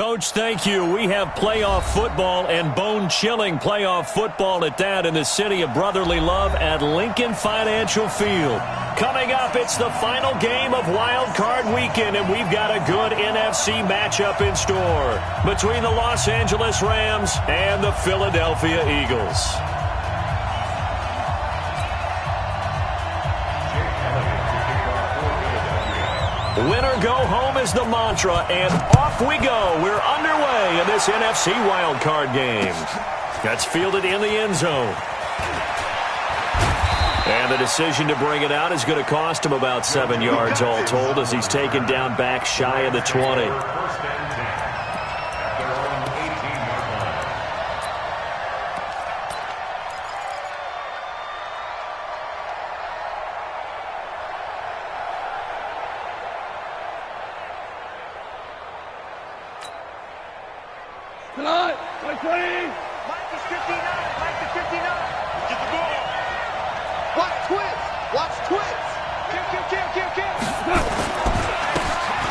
Coach, thank you. We have playoff football and bone-chilling playoff football at that in the city of brotherly love at Lincoln Financial Field. Coming up, it's the final game of Wild Card Weekend, and we've got a good NFC matchup in store between the Los Angeles Rams and the Philadelphia Eagles. Winner go home is the mantra, and off we go. We're underway in this NFC wildcard game. That's fielded in the end zone. And the decision to bring it out is going to cost him about 7 yards all told as he's taken down back shy of the 20.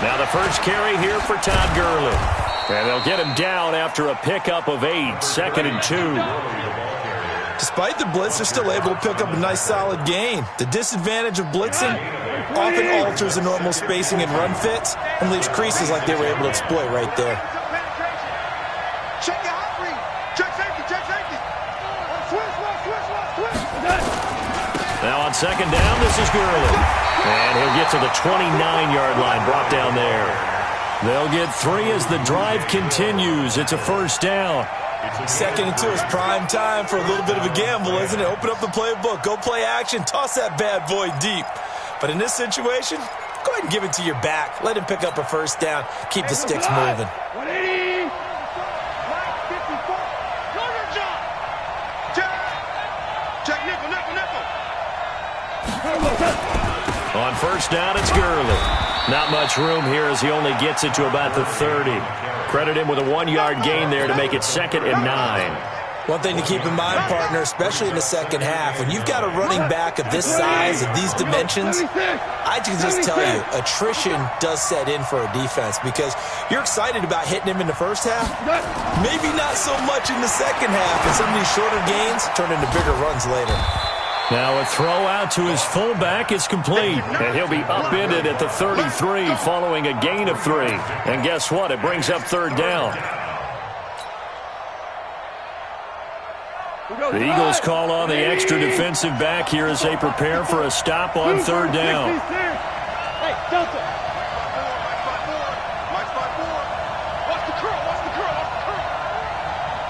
Now the first carry here for Todd Gurley. And they'll get him down after a pickup of 8, 2nd and 2. Despite the blitz, they're still able to pick up a nice solid gain. The disadvantage of blitzing often alters the normal spacing and run fits and leaves creases like they were able to exploit right there. Now on second down, this is Gurley. And he'll get to the 29-yard line, brought down there. They'll get 3 as the drive continues. It's a first down. 2nd and 2 is prime time for a little bit of a gamble, isn't it? Open up the playbook, go play action, toss that bad boy deep. But in this situation, go ahead and give it to your back. Let him pick up a first down. Keep the sticks moving. 180. On first down, it's Gurley. Not much room here as he only gets it to about the 30. Credit him with a 1-yard gain there to make it 2nd and 9. One thing to keep in mind, partner, especially in the second half, when you've got a running back of this size, of these dimensions, I can just tell you, attrition does set in for a defense because you're excited about hitting him in the first half. Maybe not so much in the second half, and some of these shorter gains turn into bigger runs later. Now a throw out to his fullback is complete, and he'll be upended at the 33 following a gain of 3. And guess what? It brings up 3rd down. The Eagles call on the extra defensive back here as they prepare for a stop on 3rd down. Hey, Delta. Watch the curl.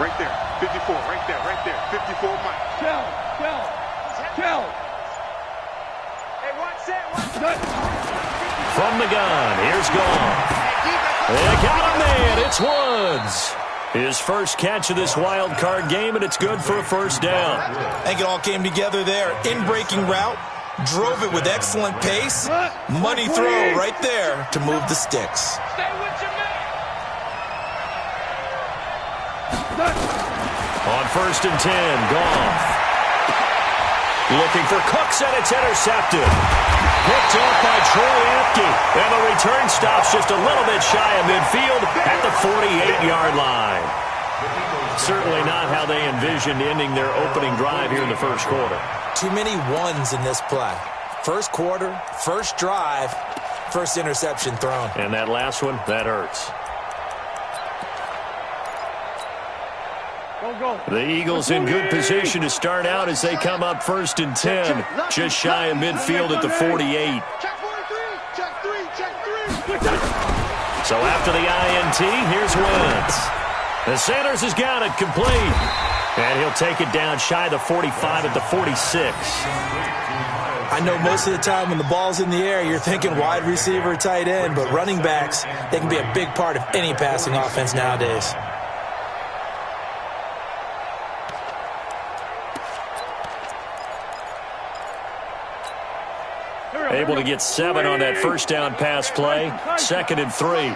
Right there, 54, right there, 54, Mike. Tell. Hey, watch that. From the gun, here's Goff. They got him there. It's Woods. His first catch of this wild card game, and it's good for a first down. I think it all came together there. In-breaking route, drove it with excellent pace. Money throw right there to move the sticks. Stay with your man. On 1st and 10, Goff. Looking for Cooks, and it's intercepted. Picked off by Troy Apke. And the return stops just a little bit shy of midfield at the 48-yard line. Certainly not how they envisioned ending their opening drive here in the first quarter. Too many ones in this play. First quarter, first drive, first interception thrown. And that last one, that hurts. The Eagles in good position to start out as they come up 1st and 10, just shy of midfield at the 48. So after the INT, here's Wentz. The Sanders has got it complete. And he'll take it down shy of the 45 at the 46. I know most of the time when the ball's in the air, you're thinking wide receiver, tight end, but running backs, they can be a big part of any passing offense nowadays. Able to get 7 on that first down pass play. 2nd and 3.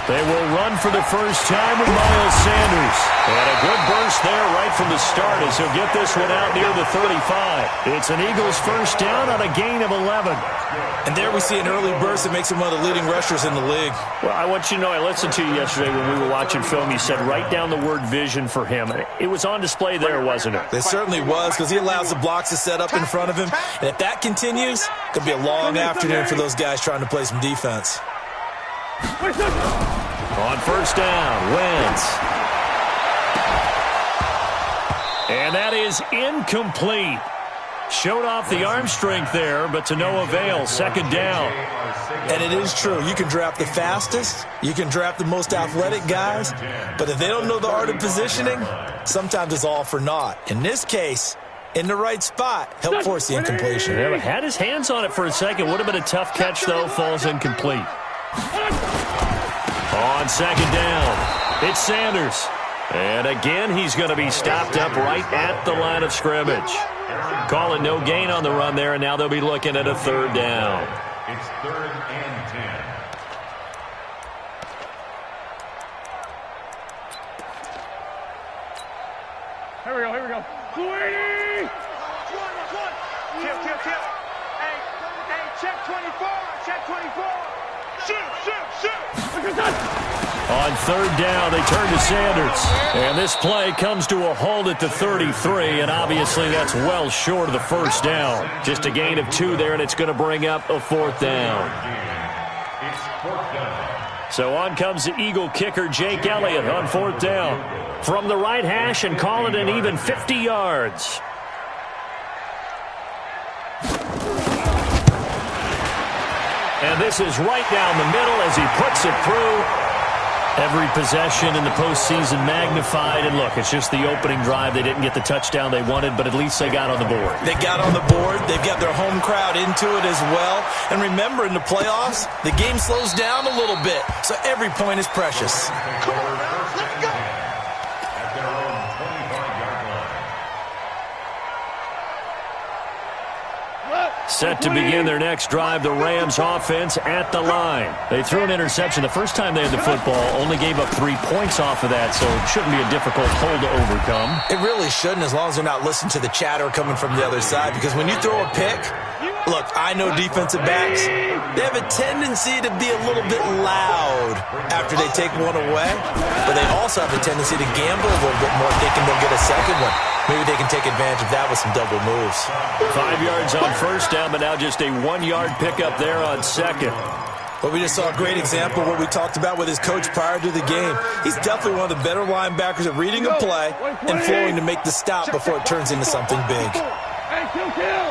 They will run for the first time with Miles Sanders. And a good burst there right from the start as he'll get this one out near the 35. It's an Eagles first down on a gain of 11. And there we see an early burst that makes him one of the leading rushers in the league. Well, I want you to know, I listened to you yesterday when we were watching film. You said write down the word vision for him. It was on display there, wasn't it? It certainly was, because he allows the blocks to set up in front of him. And if that continues, it could be a long afternoon for those guys trying to play some defense. On first down, Wentz. And that is incomplete. Showed off the arm strength there, but to no avail. Second down. And it is true. You can draft the fastest. You can draft the most athletic guys. But if they don't know the art of positioning, sometimes it's all for naught. In this case, in the right spot, help force the incompletion. Yeah, but had his hands on it for a second. Would have been a tough catch, though. Falls incomplete. On second down, it's Sanders. And again, he's going to be stopped up right at the line of scrimmage. Call it no gain on the run there, and now they'll be looking at a third down. It's 3rd and 10. Here we go. 280! Tip. Hey, check 24. Check 24. Shoot. On third down, they turn to Sanders. And this play comes to a halt at the 33, and obviously that's well short of the first down. Just a gain of 2 there, and it's going to bring up a 4th down. It's 4th down. So on comes the Eagle kicker, Jake Elliott, on 4th down. From the right hash and call it an even 50 yards. And this is right down the middle as he puts it through. Every possession in the postseason magnified. And look, it's just the opening drive. They didn't get the touchdown they wanted, but at least they got on the board. They got on the board. They've got their home crowd into it as well. And remember, in the playoffs, the game slows down a little bit, so every point is precious. Come on, now. Let's go. At their own 25-yard line. Set to begin their next drive, the Rams offense at the line. They threw an interception the first time they had the football, only gave up 3 points off of that, so it shouldn't be a difficult hole to overcome. It really shouldn't, as long as they're not listening to the chatter coming from the other side, because when you throw a pick, look, I know defensive backs, they have a tendency to be a little bit loud after they take one away, but they also have a tendency to gamble a little bit more, thinking they'll get a second one. Maybe they can take advantage of that with some double moves. 5 yards on first down, but now just a 1-yard pickup there on second. But we just saw a great example of what we talked about with his coach prior to the game. He's definitely one of the better linebackers at reading a play and flowing to make the stop before it turns into something big. Hey, kill.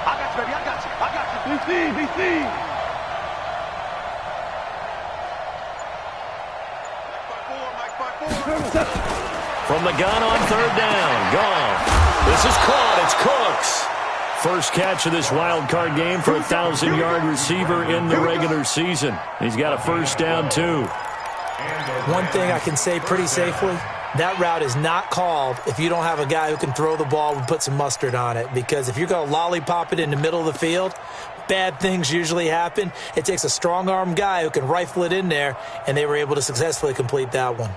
I got you. BC. From the gun on third down. Gone. This is caught. It's Cooks. First catch of this wild card game for a 1,000-yard receiver in the regular season. He's got a first down, too. One thing I can say pretty safely, that route is not called if you don't have a guy who can throw the ball and put some mustard on it. Because if you're going to lollipop it in the middle of the field, bad things usually happen. It takes a strong-arm guy who can rifle it in there, and they were able to successfully complete that one.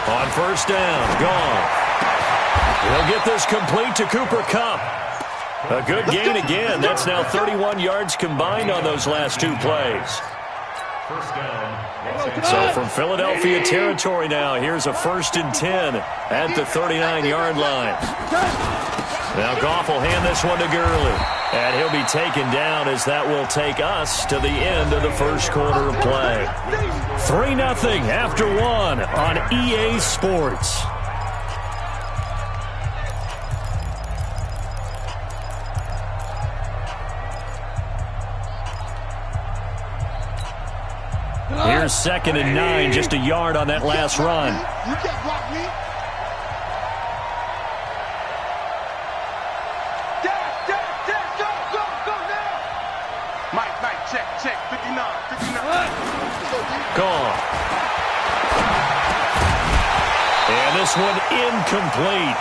On first down, gone. He'll get this complete to Cooper Kupp. A good gain again. That's now 31 yards combined on those last 2 plays. First down. So from Philadelphia territory now, here's a 1st and 10 at the 39-yard line. Now Goff will hand this one to Gurley. And he'll be taken down as that will take us to the end of the first quarter of play. 3-0 after 1 on EA Sports. Here's 2nd and 9, just a yard on that last run. You can't block me. check, 59. Gone. And this one incomplete.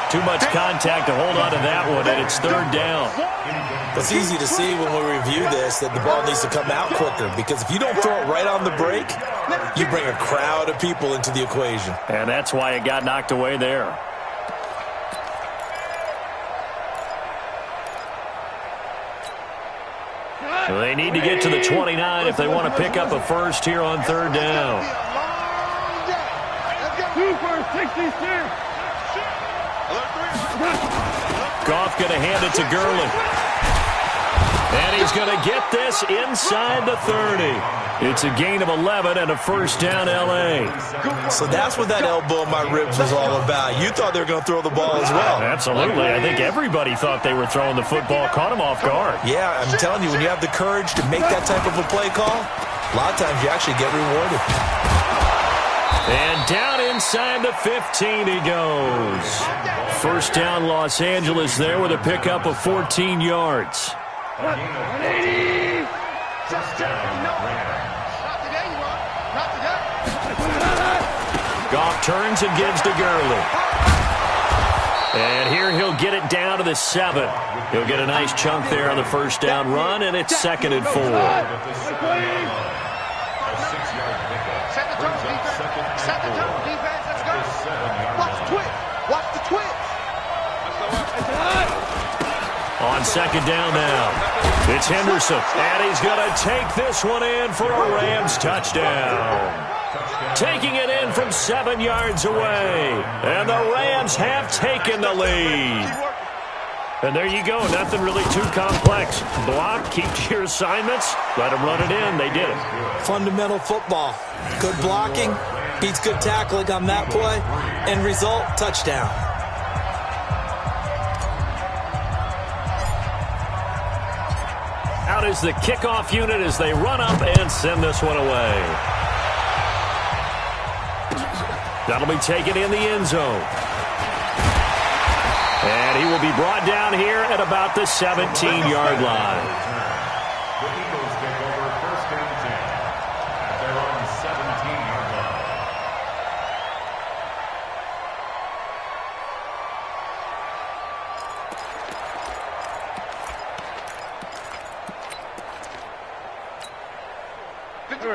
Too much contact to hold on to that one, and it's third down. It's easy to see when we review this that the ball needs to come out quicker, because if you don't throw it right on the break, you bring a crowd of people into the equation. And that's why it got knocked away there. They need to get to the 29 if they want to pick up a first here on third down. 2 for 66. Goff going to hand it to Gurley. And he's going to get this inside the 30. It's a gain of 11 and a first down L.A. So that's what that elbow in my ribs was all about. You thought they were going to throw the ball as well. Absolutely. I think everybody thought they were throwing the football. Caught him off guard. Yeah, I'm telling you, when you have the courage to make that type of a play call, a lot of times you actually get rewarded. And down inside the 15 he goes. First down Los Angeles there with a pickup of 14 yards. 180. Goff turns and gives to Gurley. And here he'll get it down to the 7. He'll get a nice chunk there on the first down run, and it's 2nd and 4. Set the tone, defense. Let's go. Watch the twist. Watch the twist. On second down now, it's Henderson, and he's going to take this one in for a Rams touchdown. Taking it in from 7 yards away, and the Rams have taken the lead. And there you go, nothing really too complex. Block, keep to your assignments, let them run it in. They did it. Fundamental football. Good blocking, beats good tackling on that play. End result, touchdown. Out is the kickoff unit as they run up and send this one away. That'll be taken in the end zone. And he will be brought down here at about the 17-yard line. The Eagles take over first and 10 at their own 17-yard line.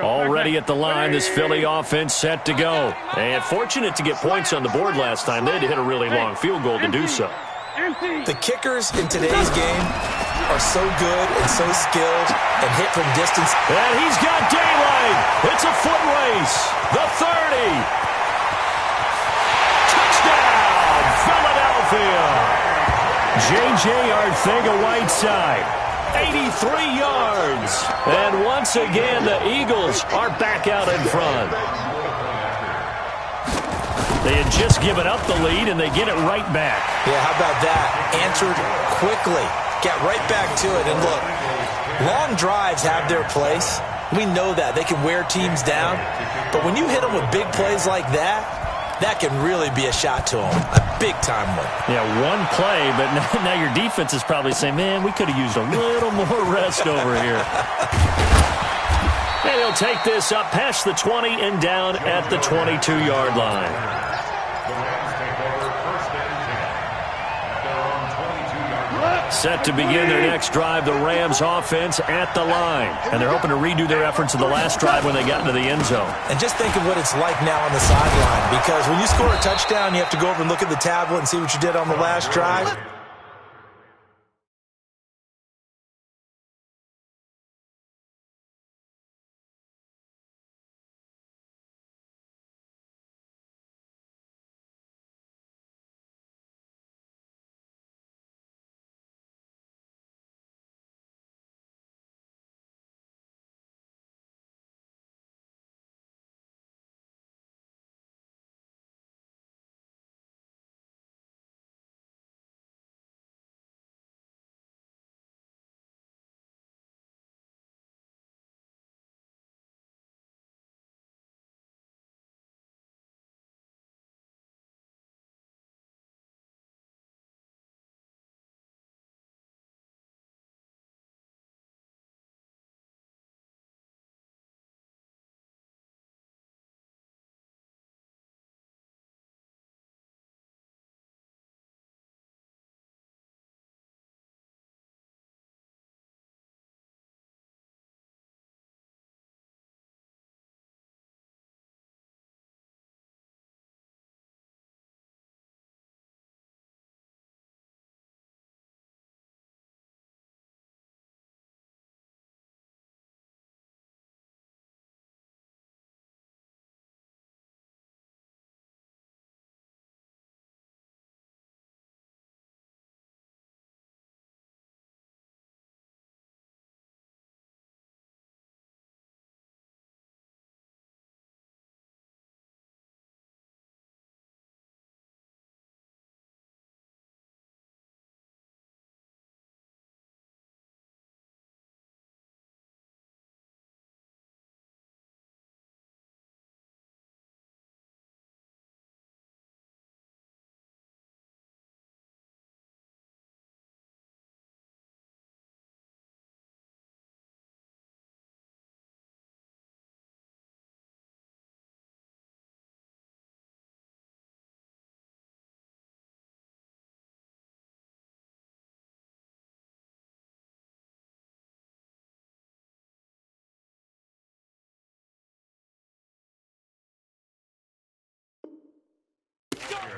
Already at the line, this Philly offense set to go. And fortunate to get points on the board last time. They had to hit a really long field goal to do so. The kickers in today's game are so good and so skilled and hit from distance. And he's got daylight. It's a foot race. The 30. Touchdown, Philadelphia. J.J. Arcega-Whiteside. 83 yards. And once again, the Eagles are back out in front. They had just given up the lead, and they get it right back. Yeah, how about that? Answered quickly. Got right back to it. And look, long drives have their place. We know that. They can wear teams down. But when you hit them with big plays like that, that can really be a shot to them. A big-time one. Yeah, one play, but now your defense is probably saying, man, we could have used a little more rest over here. And he'll take this up past the 20 and down at the 22-yard line. The Rams take over first and 10 at their own 22-yard line. Set to begin their next drive, the Rams offense at the line. And they're hoping to redo their efforts of the last drive when they got into the end zone. And just think of what it's like now on the sideline, because when you score a touchdown, you have to go over and look at the tablet and see what you did on the last drive.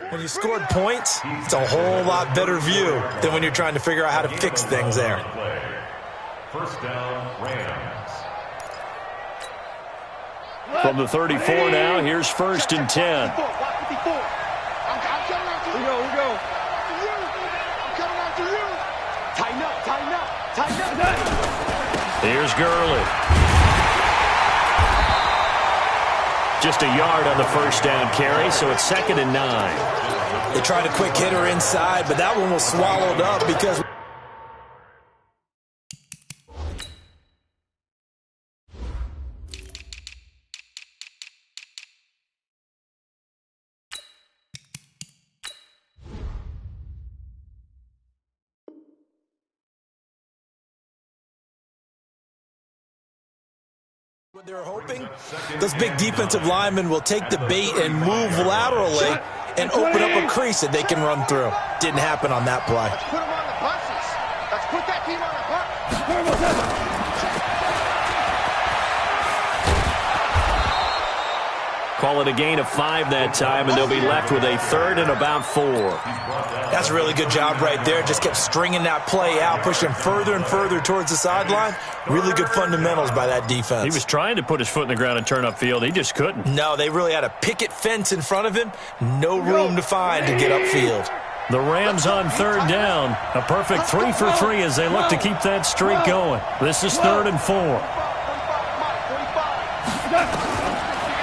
When you scored points, it's a whole lot better view than when you're trying to figure out how to fix things there. First down, Rams. From the 34 now, here's 1st and 10. We go. I'm coming after you. Tighten up. Here's Gurley. Just a yard on the first down carry, so it's 2nd and 9. They tried a quick hitter inside, but that one was swallowed up because... What they're hoping, those big defensive linemen will take the bait and move laterally and open up a crease that they can run through. Didn't happen on that play. Let's put them on the buses. Let's put that team on the bus. Call it a gain of 5 that time, and they'll be left with a 3rd and about 4. That's a really good job right there. Just kept stringing that play out, pushing further and further towards the sideline. Really good fundamentals by that defense. He was trying to put his foot in the ground and turn upfield. He just couldn't. No, they really had a picket fence in front of him. No room to find to get upfield. The Rams on 3rd down. A perfect 3 for 3 as they look to keep that streak going. This is 3rd and 4.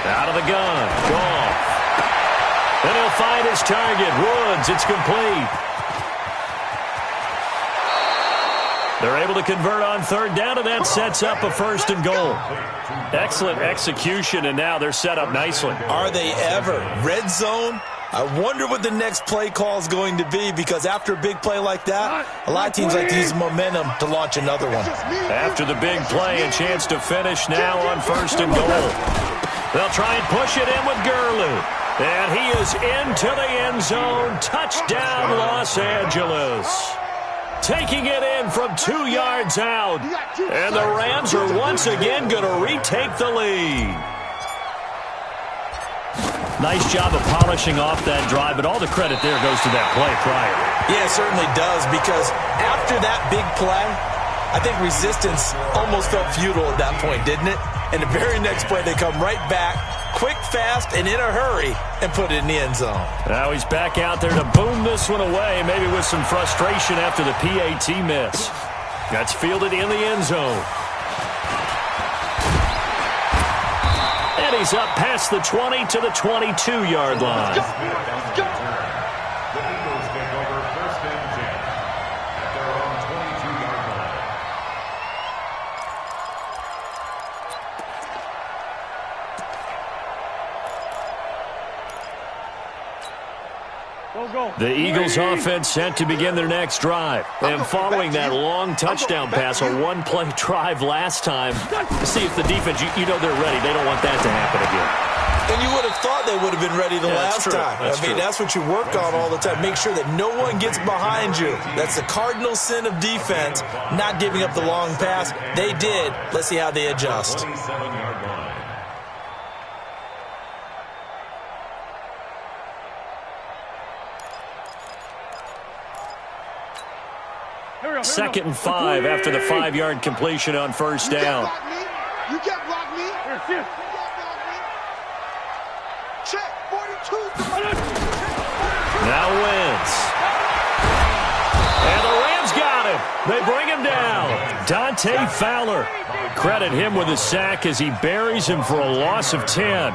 Out of the gun. Goff. And he'll find his target. Woods. It's complete. They're able to convert on 3rd down, and that sets up a 1st and goal. Excellent execution, and now they're set up nicely. Are they ever? Red zone? I wonder what the next play call is going to be, because after a big play like that, a lot of teams like to use momentum to launch another one. After the big play, a chance to finish now on 1st and goal. They'll try and push it in with Gurley. And he is into the end zone. Touchdown, Los Angeles. Taking it in from 2 yards out. And the Rams are once again going to retake the lead. Nice job of polishing off that drive, but all the credit there goes to that play prior. Yeah, it certainly does, because after that big play, I think resistance almost felt futile at that point, didn't it? And the very next play, they come right back, quick, fast, and in a hurry, and put it in the end zone. Now he's back out there to boom this one away, maybe with some frustration after the PAT miss. That's fielded in the end zone. And he's up past the 20 to the 22-yard line. The Eagles take over 1st and 10 at their own 22-yard line. The Eagles offense set to begin their next drive. And following that long touchdown pass, a one-play drive last time, see if the defense, you know they're ready. They don't want that to happen again. And you would have thought they would have been ready the last time. That's what you work on all the time. Make sure that no one gets behind you. That's the cardinal sin of defense, not giving up the long pass. They did. Let's see how they adjust. 27-yard line. 2nd and 5 after the 5-yard completion on 1st down. You can't block me. Check 42. Now Wentz. And the Rams got him. They bring him down. Dante Fowler. Credit him with a sack as he buries him for a loss of 10.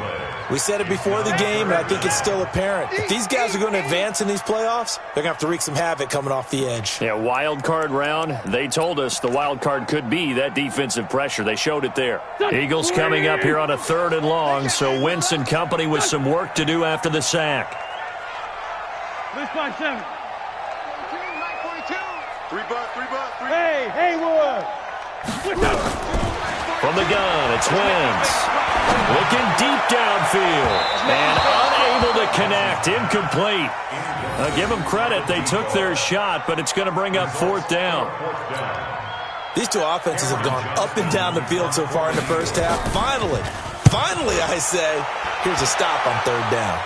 We said it before the game, and I think it's still apparent. If these guys are going to advance in these playoffs, they're going to have to wreak some havoc coming off the edge. Yeah, wild card round. They told us the wild card could be that defensive pressure. They showed it there. Eagles coming up here on a 3rd and long, so Wentz and company with some work to do after the sack. 3-5-7. 3 butt. Hey, Haywood. From the gun, it's Wentz. Looking deep downfield. And unable to connect. Incomplete. Give them credit. They took their shot, but it's going to bring up 4th down. These two offenses have gone up and down the field so far in the first half. Finally, I say, here's a stop on 3rd down.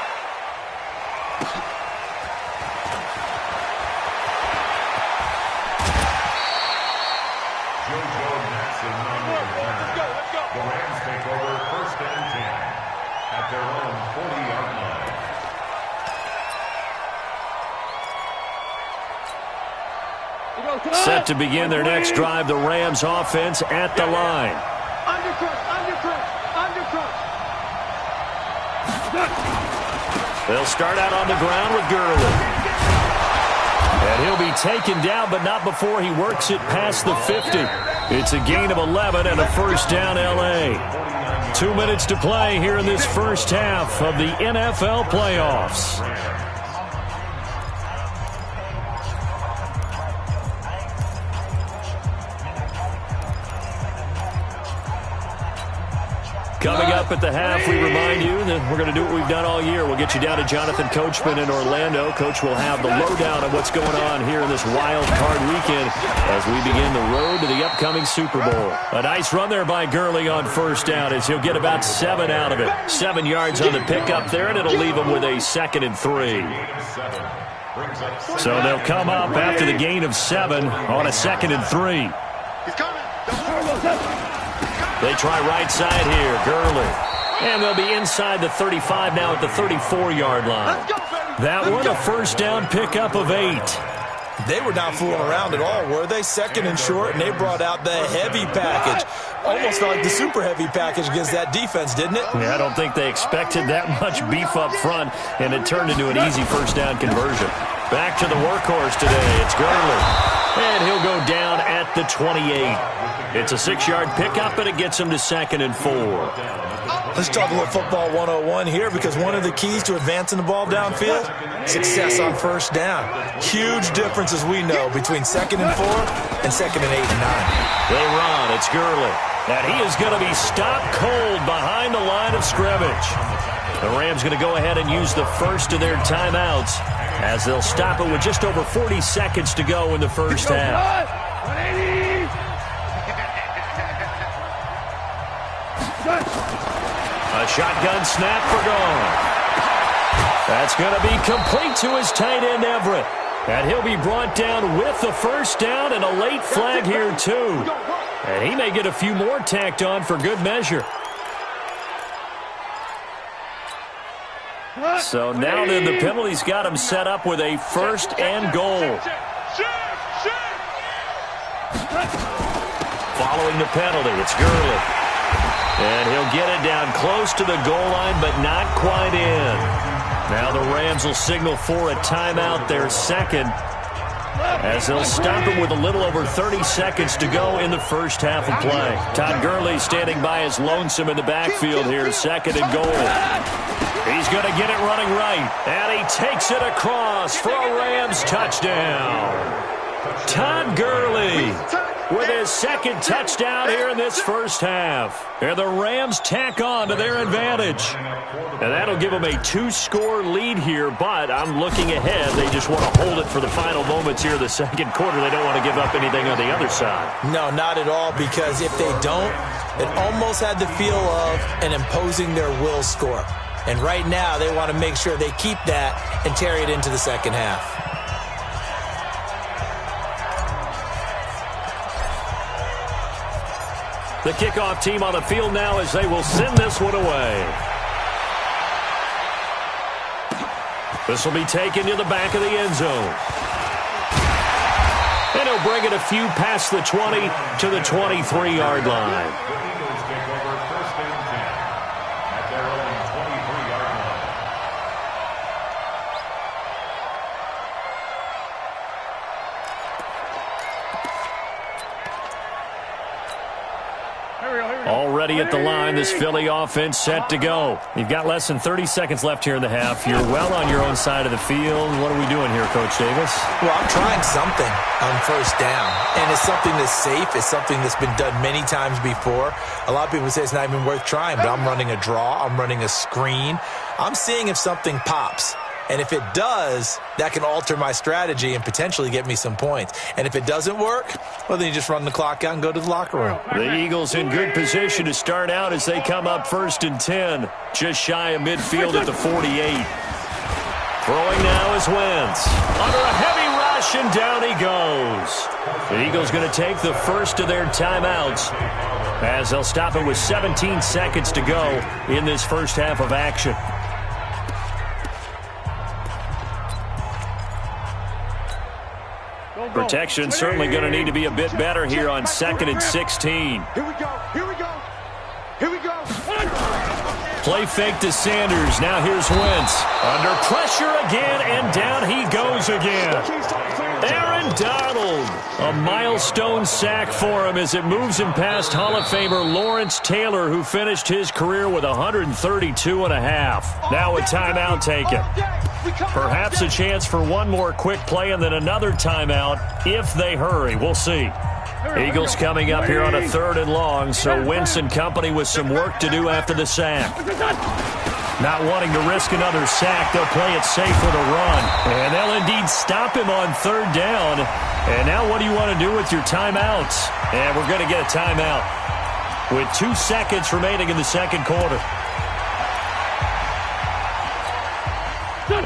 Set to begin their next drive, the Rams offense at the line. They'll start out on the ground with Gurley. And he'll be taken down, but not before he works it past the 50. It's a gain of 11 and a first down, L.A. 2 minutes to play here in this first half of the NFL playoffs. Coming up at the half, we remind you that we're going to do what we've done all year. We'll get you down to Jonathan Coachman in Orlando. Coach will have the lowdown on what's going on here in this wild card weekend as we begin the road to the upcoming Super Bowl. A nice run there by Gurley on first down as he'll get about 7 out of it. 7 yards on the pickup there, and it'll leave him with a 2nd and 3. So they'll come up after the gain of 7 on a 2nd and 3. He's coming. They try right side here, Gurley. And they'll be inside the 35 now at the 34-yard line. That one a first down pickup of 8. They were not fooling around at all, were they? 2nd and short, and they brought out the heavy package. Almost felt like the super heavy package against that defense, didn't it? Yeah, I don't think they expected that much beef up front, and it turned into an easy first down conversion. Back to the workhorse today. It's Gurley. And he'll go down at the 28. It's a 6-yard pickup, and it gets him to 2nd and 4. Let's talk a little football 101 here, because one of the keys to advancing the ball downfield, success on first down. Huge difference, as we know, between 2nd and 4 and 2nd and 8 and 9. They run. It's Gurley. And he is going to be stopped cold behind the line of scrimmage. The Rams going to go ahead and use the first of their timeouts as they'll stop it with just over 40 seconds to go in the first half. 180. A shotgun snap for gone. That's going to be complete to his tight end, Everett. And he'll be brought down with the first down and a late flag here, too. And he may get a few more tacked on for good measure. So now then the penalty's got him set up with a first and goal. Following the penalty, it's Gurley. And he'll get it down close to the goal line, but not quite in. Now the Rams will signal for a timeout, their second, as they'll stop it with a little over 30 seconds to go in the first half of play. Todd Gurley standing by as lonesome in the backfield here, 2nd and goal. He's going to get it running right, and he takes it across for a Rams touchdown. Todd Gurley with his 2nd touchdown here in this first half. And the Rams tack on to their advantage. And that'll give them a 2-score lead here, but I'm looking ahead. They just want to hold it for the final moments here of the second quarter. They don't want to give up anything on the other side. No, not at all, because if they don't, it almost had the feel of an imposing their will score. And right now, they want to make sure they keep that and carry it into the second half. The kickoff team on the field now as they will send this one away. This will be taken to the back of the end zone. And he'll bring it a few past the 20 to the 23-yard line. Already at the line, this Philly offense set to go. You've got less than 30 seconds left here in the half. You're well on your own side of the field. What are we doing here, Coach Davis? Well, I'm trying something on first down, and it's something that's safe. It's something that's been done many times before. A lot of people say it's not even worth trying, but I'm running a draw. I'm running a screen. I'm seeing if something pops. And if it does, that can alter my strategy and potentially get me some points. And if it doesn't work, well, then you just run the clock out and go to the locker room. The Eagles in good position to start out as they come up 1st and 10. Just shy of midfield at the 48. Throwing now is Wentz. Under a heavy rush, and down he goes. The Eagles going to take the first of their timeouts as they'll stop it with 17 seconds to go in this first half of action. Protection certainly going to need to be a bit better here on 2nd and 16. Here we go. Here we go. Here we go. Play fake to Sanders. Now here's Wentz. Under pressure again, and down he goes again. Aaron Donald. A milestone sack for him as it moves him past Hall of Famer Lawrence Taylor, who finished his career with 132 and a half. Now a timeout taken. Perhaps a chance for one more quick play and then another timeout if they hurry. We'll see. Eagles coming up here on a 3rd and long, so Wentz and company with some work to do after the sack. Not wanting to risk another sack, they'll play it safe with a run. And they'll indeed stop him on 3rd down. And now what do you want to do with your timeouts? And we're going to get a timeout with 2 seconds remaining in the 2nd quarter.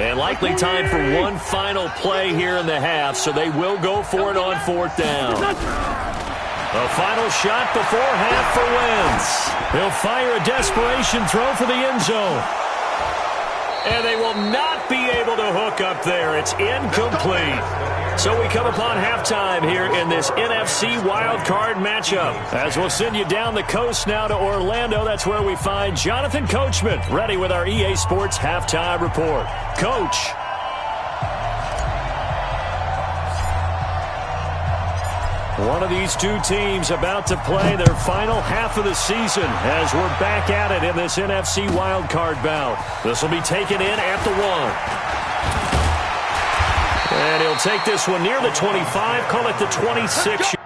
And likely time for one final play here in the half, so they will go for it on 4th down. A final shot before half for Wentz. He'll fire a desperation throw for the end zone. And they will not be able to hook up there. It's incomplete. So we come upon halftime here in this NFC wildcard matchup. As we'll send you down the coast now to Orlando, that's where we find Jonathan Coachman, ready with our EA Sports halftime report. Coach. One of these two teams about to play their final half of the season as we're back at it in this NFC wildcard bout. This will be taken in at the 1. And he'll take this one near the 25, call it the 26.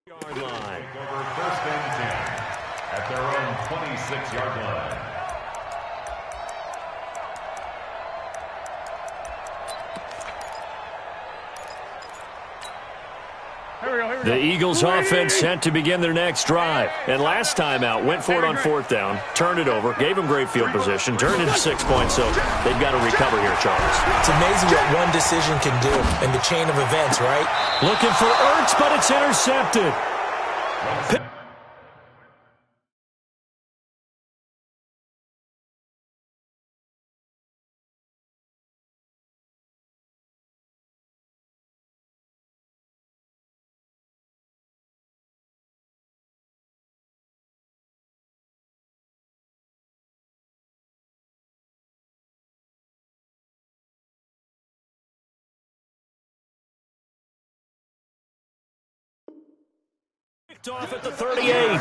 Yard line. Over 1st and 10 at their own 26-yard line. The Eagles offense sent to begin their next drive. And last time out, went for it on 4th down, turned it over, gave them great field position, turned into 6 points, so they've got to recover here, Charles. It's amazing what one decision can do in the chain of events, right? Looking for Ertz, but it's intercepted. Off at the 38.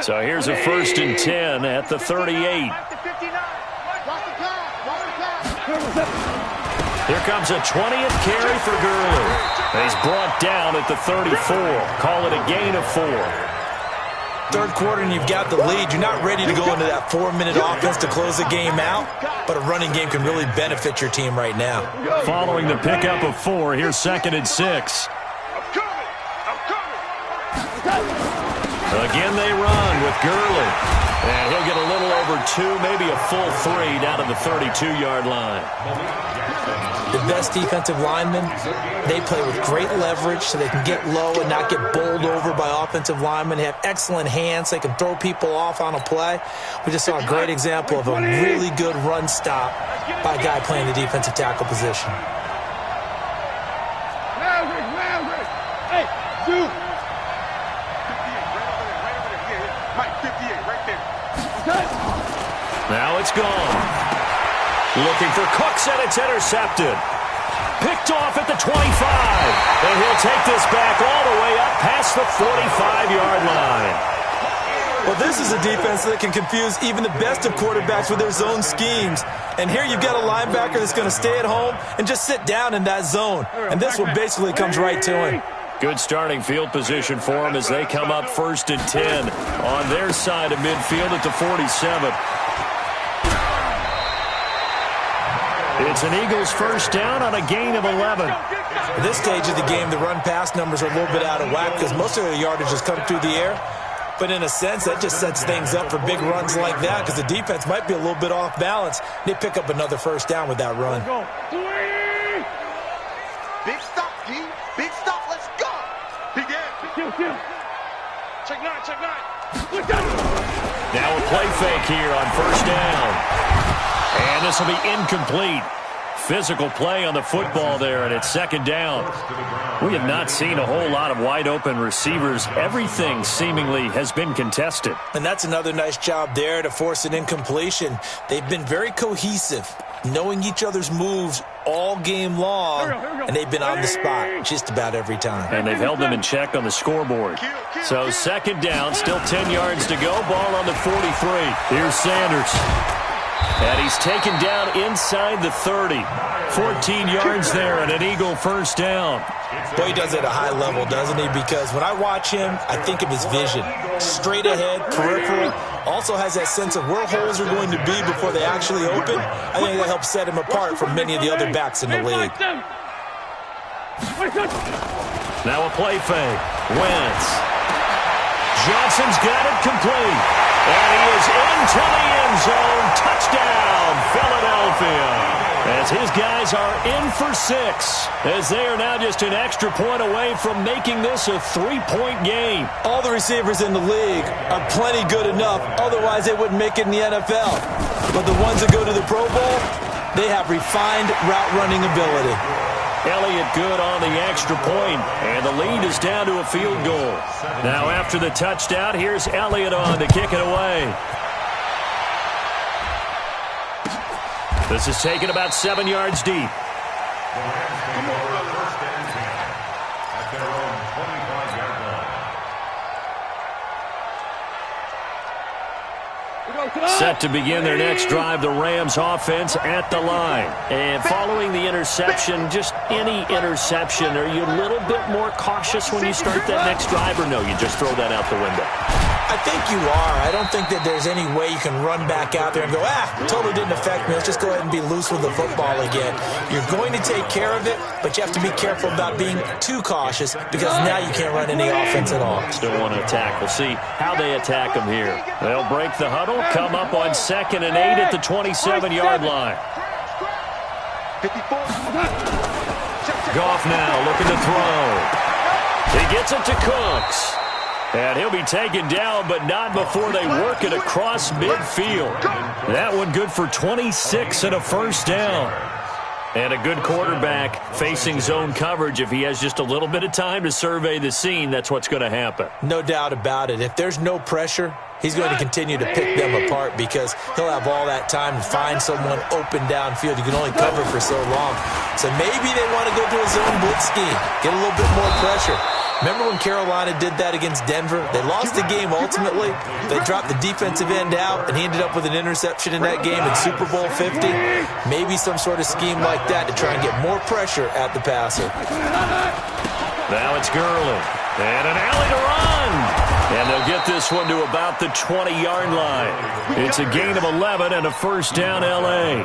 So here's a 1st and 10 at the 38. Here comes a 20th carry for Gurley. He's brought down at the 34. Call it a gain of 4. Third quarter and you've got the lead. You're not ready to go into that 4-minute offense to close the game out, but a running game can really benefit your team right now. Following the pickup of 4, here's 2nd and 6. Again they run with Gurley. And he'll get a little over 2, maybe a full 3 down to the 32-yard line. The best defensive linemen, they play with great leverage so they can get low and not get bowled over by offensive linemen. They have excellent hands. They can throw people off on a play. We just saw a great example of a really good run stop by a guy playing the defensive tackle position. Hey, dude. 58, right there. Now it's gone. Looking for Cooks, and it's intercepted. Picked off at the 25. And he'll take this back all the way up past the 45-yard line. Well, this is a defense that can confuse even the best of quarterbacks with their zone schemes. And here you've got a linebacker that's going to stay at home and just sit down in that zone. And this one basically comes right to him. Good starting field position for him as they come up 1st and 10 on their side of midfield at the 47. It's an Eagles 1st down on a gain of 11. At this stage of the game, the run-pass numbers are a little bit out of whack because most of the yardage has come through the air. But in a sense, that just sets things up for big runs like that because the defense might be a little bit off balance. They pick up another 1st down with that run. Big stop, G. Big stop. Let's go. Check 9, check 9. Now a play fake here on 1st down. And this will be incomplete. Physical play on the football there, and it's 2nd down. We have not seen a whole lot of wide-open receivers. Everything seemingly has been contested. And that's another nice job there to force an incompletion. They've been very cohesive, knowing each other's moves all game long, and they've been on the spot just about every time. And they've held them in check on the scoreboard. So 2nd down, still 10 yards to go. Ball on the 43. Here's Sanders. And he's taken down inside the 30. 14 yards there and an Eagle 1st down. Boy, he does it at a high level, doesn't he? Because when I watch him, I think of his vision. Straight ahead, peripheral. Also has that sense of where holes are going to be before they actually open. I think that helps set him apart from many of the other backs in the league. Now a play fake. Wentz. Johnson's got it complete. And he is into the end zone. Touchdown, Philadelphia. As his guys are in for 6. As they are now just an extra point away from making this a 3-point game. All the receivers in the league are plenty good enough. Otherwise, they wouldn't make it in the NFL. But the ones that go to the Pro Bowl, they have refined route running ability. Elliott good on the extra point, and the lead is down to a field goal. Now after the touchdown, here's Elliott on to kick it away. This is taken about 7 yards deep. Set to begin their next drive, the Rams offense at the line. And following the interception, just any interception, are you a little bit more cautious when you start that next drive, or no, you just throw that out the window? I think you are. I don't think that there's any way you can run back out there and go, totally didn't affect me. Let's just go ahead and be loose with the football again. You're going to take care of it, but you have to be careful about being too cautious because now you can't run any offense at all. Still want to attack. We'll see how they attack them here. They'll break the huddle, come up on 2nd and 8 at the 27-yard line. 54. Goff now looking to throw. He gets it to Cooks. And he'll be taken down, but not before they work it across midfield. That one good for 26 and a 1st down. And a good quarterback facing zone coverage. If he has just a little bit of time to survey the scene, that's what's going to happen. No doubt about it. If there's no pressure, he's going to continue to pick them apart because he'll have all that time to find someone open downfield. You can only cover for so long. So maybe they want to go to a zone blitz scheme, get a little bit more pressure. Remember when Carolina did that against Denver? They lost the game ultimately. They dropped the defensive end out, and he ended up with an interception in that game in Super Bowl 50. Maybe some sort of scheme like that to try and get more pressure at the passer. Now it's Gurley. And an alley to run. And they'll get this one to about the 20-yard line. It's a gain of 11 and a first down, L.A.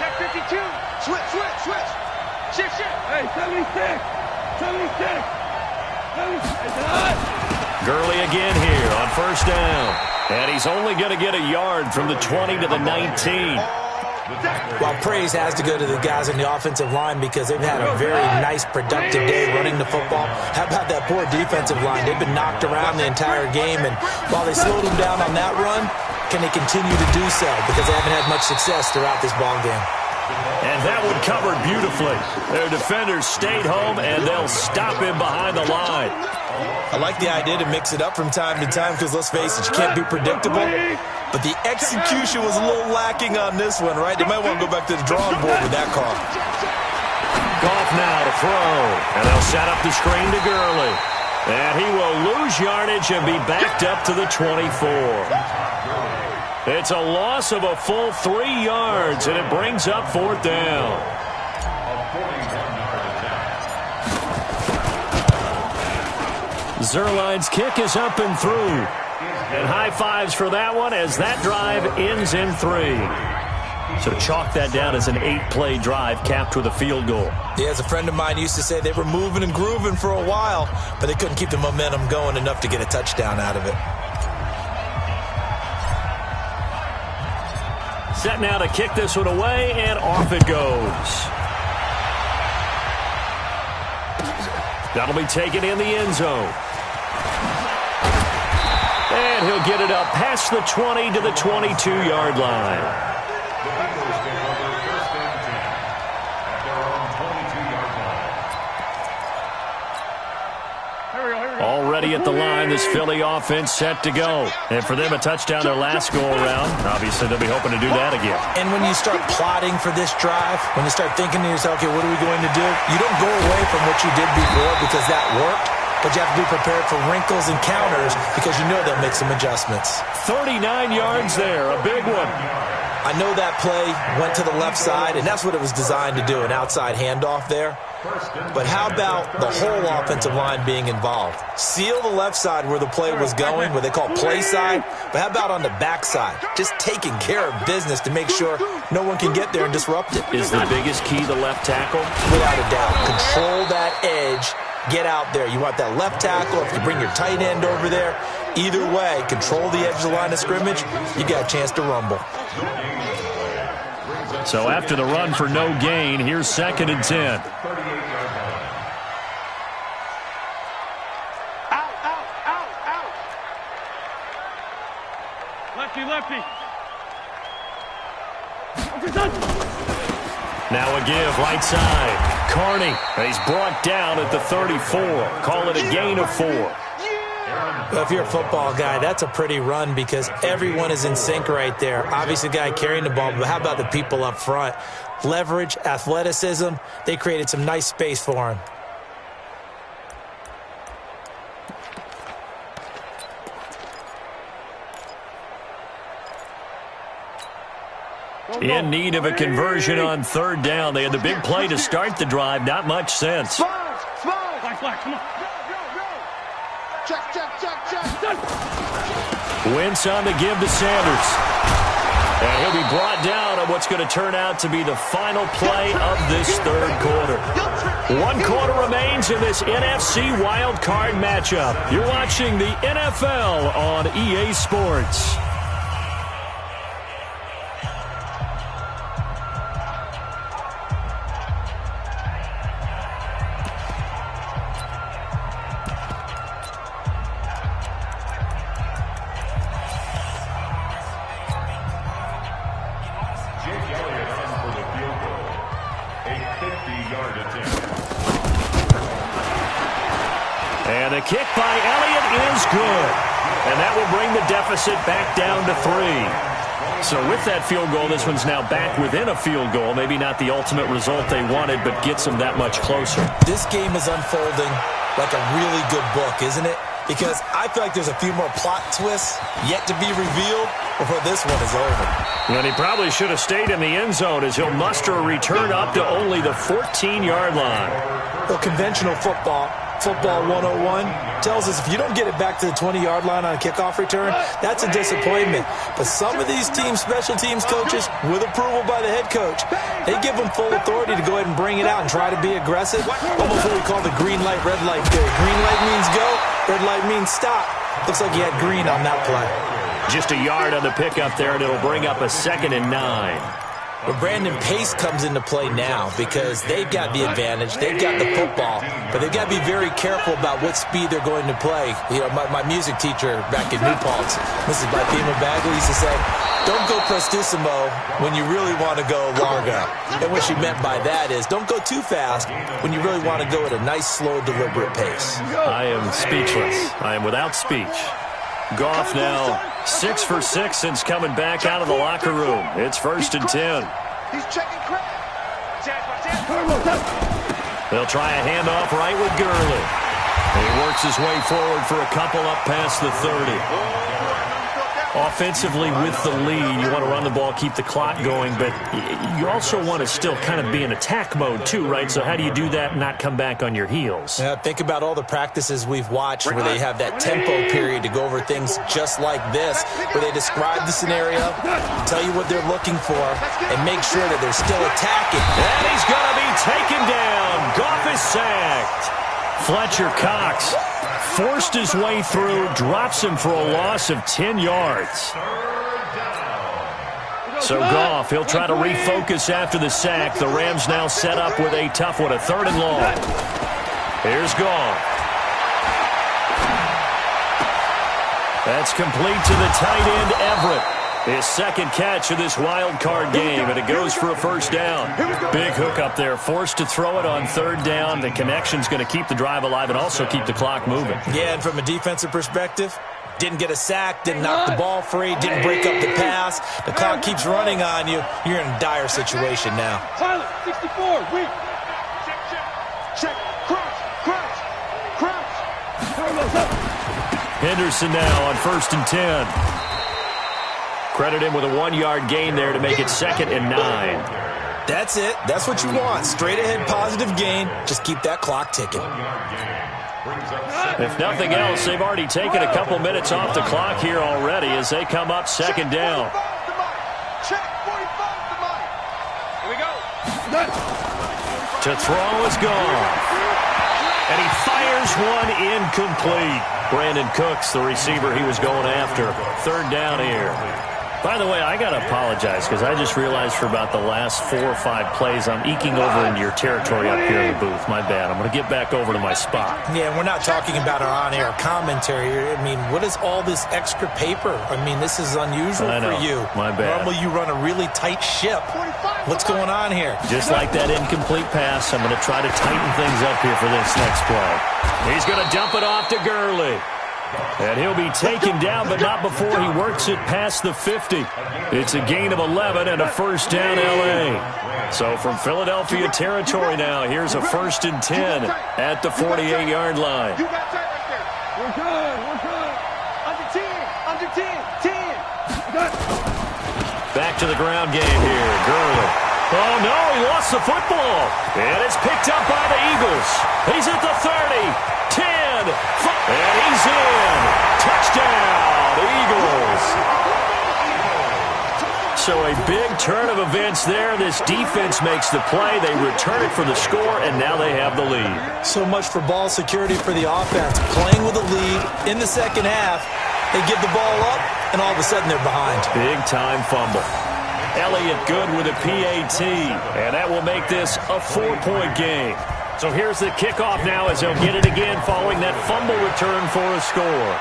Check 52. Switch. Shift. Hey, 76. Gurley again here on first down. And he's only going to get a yard from the 20 to the 19. Well, praise has to go to the guys on the offensive line because they've had a very nice, productive day running the football. How about that poor defensive line? They've been knocked around the entire game, and while they slowed them down on that run, can they continue to do so? Because they haven't had much success throughout this ball game. And that one covered beautifully. Their defenders stayed home, and they'll stop him behind the line. I like the idea to mix it up from time to time because, let's face it, you can't be predictable. But the execution was a little lacking on this one, right? They might want to go back to the drawing board with that call. Goff now to throw. And they'll set up the screen to Gurley. And he will lose yardage and be backed up to the 24. It's a loss of a full 3 yards, and it brings up fourth down. Zerline's kick is up and through. And high fives for that one as that drive ends in 3. So chalk that down as an 8-play drive capped with a field goal. Yeah, as a friend of mine used to say, they were moving and grooving for a while, but they couldn't keep the momentum going enough to get a touchdown out of it. Set now to kick this one away, and off it goes. That'll be taken in the end zone. And he'll get it up past the 20 to the 22-yard line. Already at the line, this Philly offense set to go. And for them, a touchdown their last go-around. Obviously, they'll be hoping to do that again. And when you start plotting for this drive, when you start thinking to yourself, okay, what are we going to do? You don't go away from what you did before because that worked. But you have to be prepared for wrinkles and counters because you know they'll make some adjustments. 39 yards there, a big one. I know that play went to the left side, and that's what it was designed to do, an outside handoff there. But how about the whole offensive line being involved? Seal the left side where the play was going, what they call play side. But how about on the back side? Just taking care of business to make sure no one can get there and disrupt it. Is the biggest key the left tackle? Without a doubt. Control that edge. Get out there. You want that left tackle. If you bring your tight end over there, either way, control the edge of the line of scrimmage, you got a chance to rumble. So after the run for no gain, here's 2nd and 10. Out. Lefty. Now a give, right side. Carney, he's brought down at the 34. Call it a gain of 4. Well, if you're a football guy, that's a pretty run because everyone is in sync right there. Obviously, the guy carrying the ball, but how about the people up front? Leverage, athleticism, they created some nice space for him. In need of a conversion on 3rd down. They had the big play to start the drive. Not much sense. Flag, come on. Check. Wentz on the give to Sanders. And he'll be brought down on what's going to turn out to be the final play of this 3rd quarter. 1 quarter remains in this NFC Wild Card matchup. You're watching the NFL on EA Sports. And the kick by Elliott is good. And that will bring the deficit back down to 3. So with that field goal, this one's now back within a field goal. Maybe not the ultimate result they wanted, but gets them that much closer. This game is unfolding like a really good book, isn't it? Because I feel like there's a few more plot twists yet to be revealed before this one is over. And he probably should have stayed in the end zone as he'll muster a return up to only the 14-yard line. Well, conventional football 101, tells us if you don't get it back to the 20-yard line on a kickoff return, that's a disappointment. But some of these special teams coaches, with approval by the head coach, they give them full authority to go ahead and bring it out and try to be aggressive. Almost what we call the green light, red light theory. Green light means go, red light means stop. Looks like he had green on that play. Just a yard on the pickup there, and it'll bring up a 2nd and 9. But Brandon, pace comes into play now because they've got the advantage. They've got the football, but they've got to be very careful about what speed they're going to play. You know, my music teacher back in New Paltz, Mrs. Bipema Bagley, used to say, don't go prestissimo when you really want to go largo. And what she meant by that is don't go too fast when you really want to go at a nice, slow, deliberate pace. I am speechless. I am without speech. Goff now 6 for 6 since coming back out of the locker room. It's 1st and 10. He's checking credit. They'll try a handoff right with Gurley. He works his way forward for a couple up past the 30. Offensively with the lead, you want to run the ball, keep the clock going, but you also want to still kind of be in attack mode too, right? So how do you do that and not come back on your heels? Yeah, think about all the practices we've watched where they have that tempo period to go over things just like this, where they describe the scenario, tell you what they're looking for, and make sure that they're still attacking. And he's going to be taken down. Goff is sacked. Fletcher Cox forced his way through, drops him for a loss of 10 yards. So Goff, he'll try to refocus after the sack. The Rams now set up with a tough one, a 3rd and long. Here's Goff. That's complete to the tight end, Everett. His 2nd catch of this wild card game, and it goes for a 1st down. Big hook up there, forced to throw it on 3rd down. The connection's going to keep the drive alive and also keep the clock moving. Yeah, and from a defensive perspective, didn't get a sack, didn't knock the ball free, didn't break up the pass. The clock keeps running on you. You're in a dire situation now. Silent, 64, weak. Check, crouch. Henderson now on 1st and 10. Credit him with a 1-yard gain there to make it 2nd and 9. That's it. That's what you want. Straight ahead positive gain. Just keep that clock ticking. If nothing else, they've already taken a couple minutes off the clock here already as they come up 2nd down. Check, 45 to Mike. Here we go. To throw is gone. And he fires one incomplete. Brandon Cooks, the receiver he was going after. 3rd down here. By the way, I got to apologize because I just realized for about the last 4 or 5 plays I'm eking over into your territory up here in the booth. My bad. I'm going to get back over to my spot. Yeah, we're not talking about our on-air commentary here. I mean, what is all this extra paper? I mean, this is unusual for you. My bad. Normally you run a really tight ship. What's going on here? Just like that incomplete pass, I'm going to try to tighten things up here for this next play. He's going to dump it off to Gurley. And he'll be taken down, but not before he works it past the 50. It's a gain of 11 and a 1st down L.A. So from Philadelphia territory now, here's a 1st and 10 at the 48-yard line. You got that right there. We're good. Under 10. Back to the ground game here. Gurley. Oh, no, he lost the football. And it's picked up by the Eagles. He's at the 30. 10, and he's in. Touchdown, Eagles. So a big turn of events there. This defense makes the play. They return it for the score, and now they have the lead. So much for ball security for the offense. Playing with a lead in the 2nd half. They give the ball up, and all of a sudden they're behind. Big-time fumble. Elliott good with a PAT, and that will make this a 4-point game. So here's the kickoff now as they'll get it again following that fumble return for a score.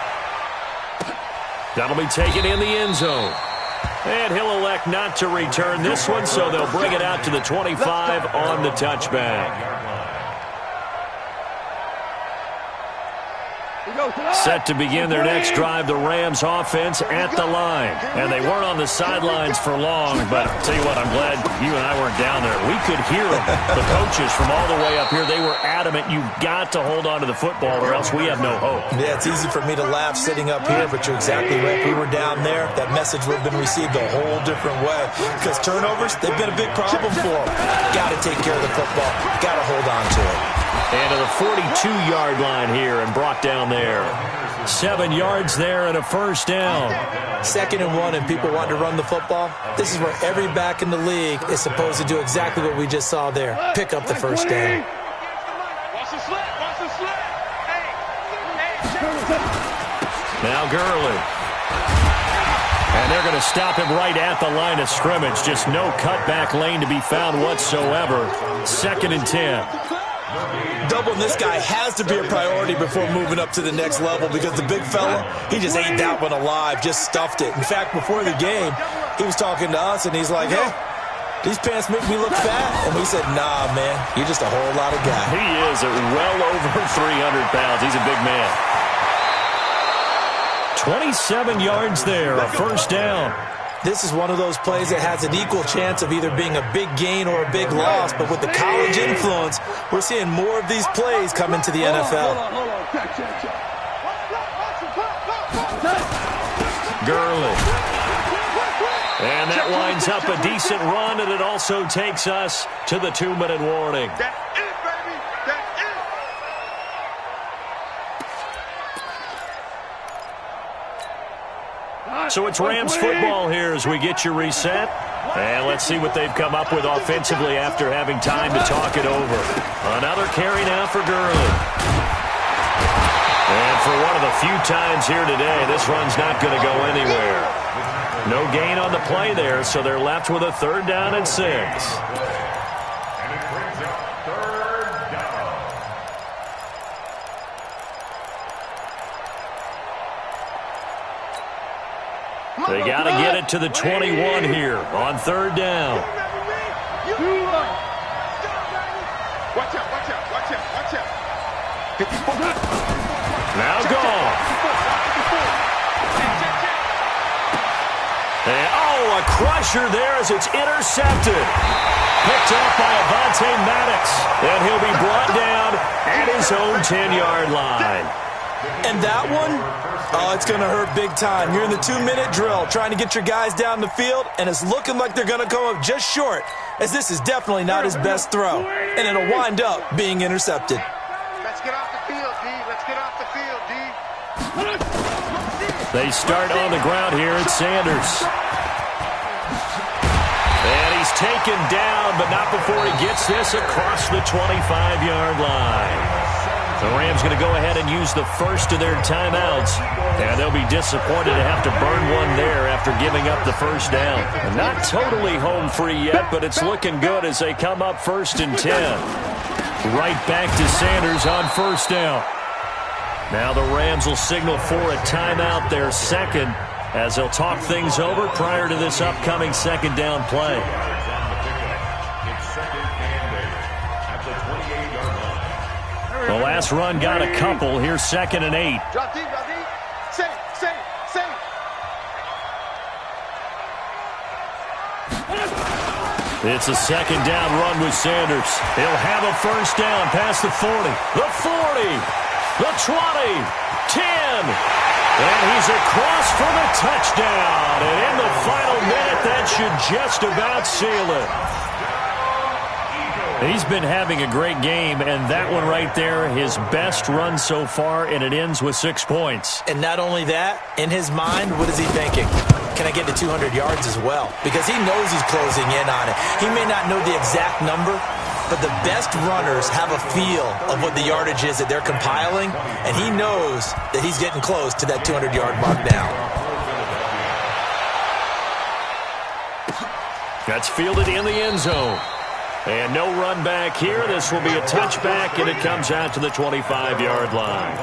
That'll be taken in the end zone. And he'll elect not to return this one, so they'll bring it out to the 25 on the touchback. Set to begin their next drive, the Rams offense at the line. And they weren't on the sidelines for long, but I'll tell you what, I'm glad you and I weren't down there. We could hear them, the coaches from all the way up here. They were adamant, you've got to hold on to the football or else we have no hope. Yeah, it's easy for me to laugh sitting up here, but you're exactly right. If we were down there, that message would have been received a whole different way. Because turnovers, they've been a big problem for them. Got to take care of the football. Got to hold on to it. And to the 42-yard line here and brought down there. 7 yards there and a first down. 2nd and 1 and people want to run the football. This is where every back in the league is supposed to do exactly what we just saw there. Pick up the first down. Now Gurley. And they're going to stop him right at the line of scrimmage. Just no cutback lane to be found whatsoever. 2nd and 10. Doubling this guy has to be a priority before moving up to the next level because the big fella, he just ate that one alive, just stuffed it. In fact, before the game, he was talking to us, and he's like, hey, these pants make me look fat. And we said, nah, man, you're just a whole lot of guy. He is at well over 300 pounds. He's a big man. 27 yards there, a first down. This is one of those plays that has an equal chance of either being a big gain or a big loss, but with the college influence, we're seeing more of these plays come into the NFL. Gurley. And that winds up a decent run, and it also takes us to the 2-minute warning. So it's Rams football here as we get you reset. And let's see what they've come up with offensively after having time to talk it over. Another carry now for Gurley. And for one of the few times here today, this run's not going to go anywhere. No gain on the play there, so they're left with a 3rd down and 6. They got to get it to the 21 here on 3rd down. Watch out, watch out, watch out, watch out. Now gone. And, oh, a crusher there as it's intercepted. Picked up by Avonte Maddox. And he'll be brought down at his own 10-yard line. And that one, oh, it's going to hurt big time. You're in the 2-minute drill trying to get your guys down the field, and it's looking like they're going to come up just short, as this is definitely not his best throw, and it'll wind up being intercepted. Let's get off the field, D. Let's get off the field, D. They start on the ground here at Sanders. And he's taken down, but not before he gets this across the 25-yard line. The Rams going to go ahead and use the first of their timeouts. And they'll be disappointed to have to burn one there after giving up the first down. And not totally home free yet, but it's looking good as they come up 1st and 10. Right back to Sanders on 1st down. Now the Rams will signal for a timeout, their 2nd, as they'll talk things over prior to this upcoming 2nd down play. The last run got a couple. Here's 2nd and 8. Drop D, drop D. Safe, safe, safe. It's a 2nd down run with Sanders. He'll have a first down past the 40. The 40. The 20. 10. And he's across for the touchdown. And in the final minute, that should just about seal it. He's been having a great game, and that one right there, his best run so far, and it ends with 6 points. And not only that, in his mind, what is he thinking? Can I get to 200 yards as well? Because he knows he's closing in on it. He may not know the exact number, but the best runners have a feel of what the yardage is that they're compiling, and he knows that he's getting close to that 200-yard mark now. That's fielded in the end zone. And no run back here. This will be a touchback, and it comes out to the 25-yard line.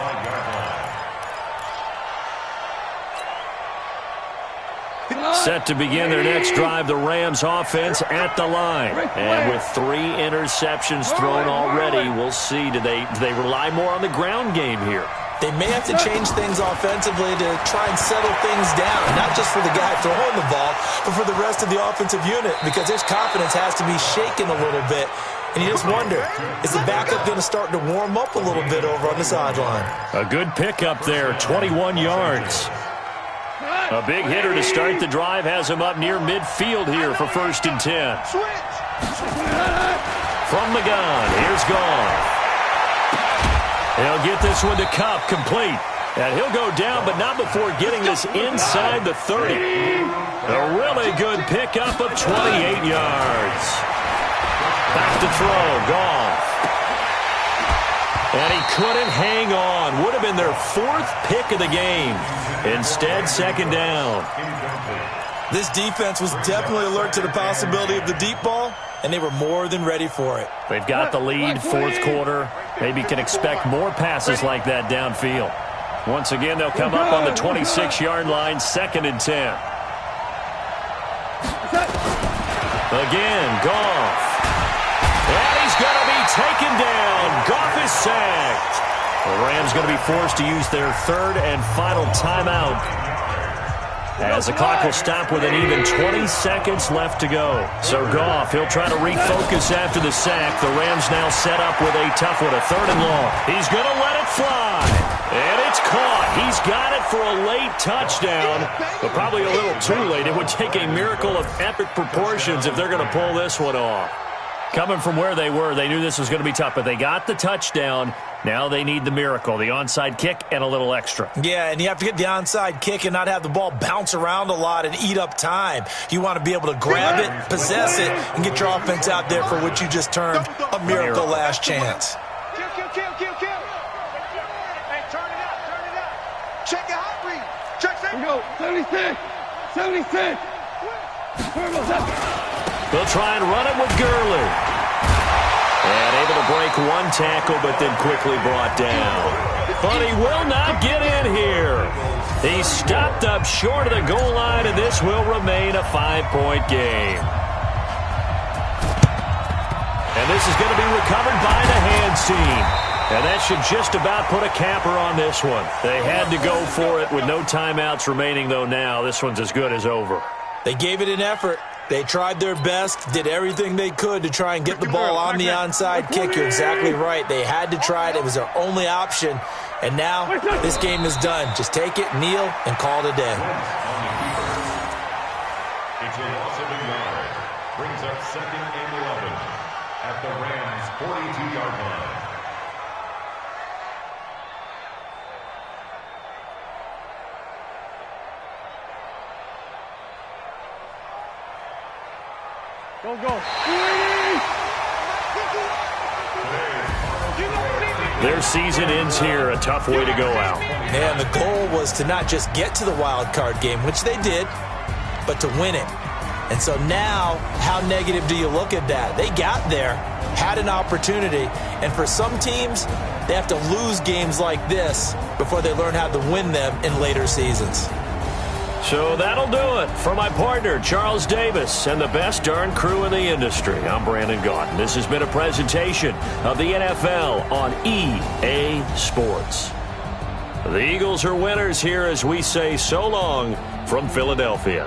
Set to begin their next drive, the Rams offense at the line. And with 3 interceptions thrown already, we'll see. Do they rely more on the ground game here? They may have to change things offensively to try and settle things down, not just for the guy throwing the ball, but for the rest of the offensive unit, because his confidence has to be shaken a little bit. And you just wonder, is the backup going to start to warm up a little bit over on the sideline? A good pickup there, 21 yards. A big hitter to start the drive has him up near midfield here for 1st and 10. From the gun, here's Goff. He'll get this one to Cup, complete. And he'll go down, but not before getting this inside the 30. A really good pickup of 28 yards. Back to throw, Goff. And he couldn't hang on. Would have been their 4th pick of the game. Instead, 2nd down. This defense was definitely alert to the possibility of the deep ball, and they were more than ready for it. They've got the lead, 4th quarter. Maybe can expect more passes like that downfield. Once again, they'll come up on the 26-yard line, 2nd and 10. Again, Goff. And he's going to be taken down. Goff is sacked. The Rams going to be forced to use their 3rd and final timeout, as the clock will stop with an even 20 seconds left to go. So Goff, he'll try to refocus after the sack. The Rams now set up with a tough one, a 3rd and long. He's going to let it fly. And it's caught. He's got it for a late touchdown, but probably a little too late. It would take a miracle of epic proportions if they're going to pull this one off. Coming from where they were, they knew this was going to be tough, but they got the touchdown. Now they need the miracle, the onside kick and a little extra. Yeah, and you have to get the onside kick and not have the ball bounce around a lot and eat up time. You want to be able to grab it, possess it, and get your offense out there for what you just termed a miracle last chance. Kill. Hey, turn it up. Check your hot read. Check that. Here we go. 76. They'll try and run it with Gurley. And able to break one tackle, but then quickly brought down. But he will not get in here. He stopped up short of the goal line, and this will remain a 5-point game. And this is going to be recovered by the hands team. And that should just about put a capper on this one. They had to go for it with no timeouts remaining, though now. This one's as good as over. They gave it an effort. They tried their best, did everything they could to try and get the ball on the onside kick. You're exactly right. They had to try it. It was their only option. And now this game is done. Just take it, kneel, and call it a day. It's a loss of a yard. Brings up 2nd and 11 at the Rams' 42-yard line. Go. Their season ends here. A tough way to go out. And the goal was to not just get to the wild card game, which they did, but to win it. And so now, how negative do you look at that? They got there, had an opportunity, and for some teams, they have to lose games like this before they learn how to win them in later seasons. So that'll do it. For my partner, Charles Davis, and the best darn crew in the industry, I'm Brandon Gaudin. This has been a presentation of the NFL on EA Sports. The Eagles are winners here as we say so long from Philadelphia.